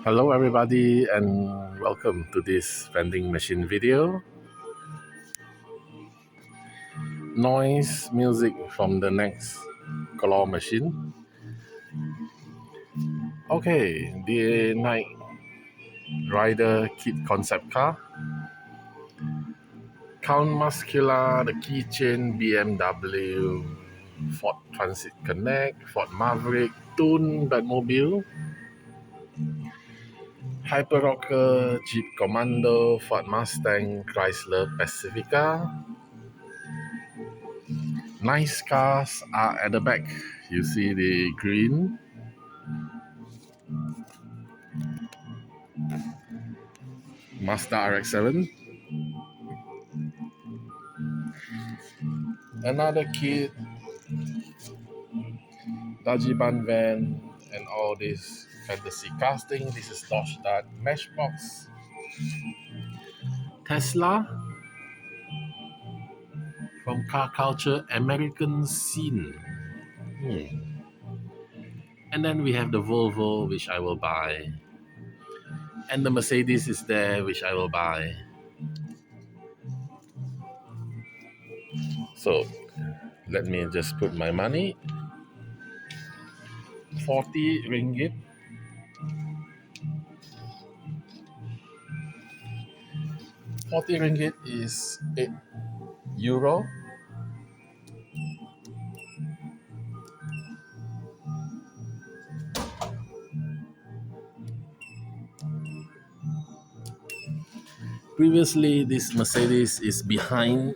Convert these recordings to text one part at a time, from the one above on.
Hello everybody and welcome to this vending machine video. Noise music from the next claw machine. Okay, the Night Rider Kit concept car. Count Muscular, the Keychain, BMW, Ford Transit Connect, Ford Maverick, Toon Batmobile, Hyper Rocker, Jeep Commando, Ford Mustang, Chrysler Pacifica. Nice cars are at the back. You see the green, Mazda RX-7, another kit, Dajiban van, and all this fantasy casting. This is Dodge Dart, Matchbox, Tesla from Car Culture, American Scene. And then we have the Volvo, which I will buy. And the Mercedes is there, which I will buy. So let me just put my money. 40 ringgit. 40 ringgit is 8 euro. Previously, this Mercedes is behind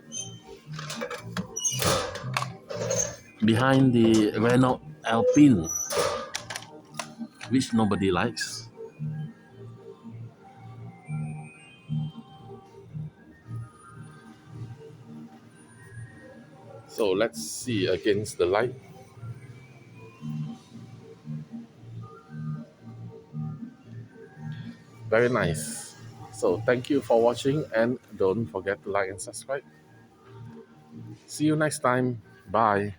the Renault Alpine, which nobody likes. So let's see against the light. Very nice. So thank you for watching and don't forget to like and subscribe. See you next time. Bye.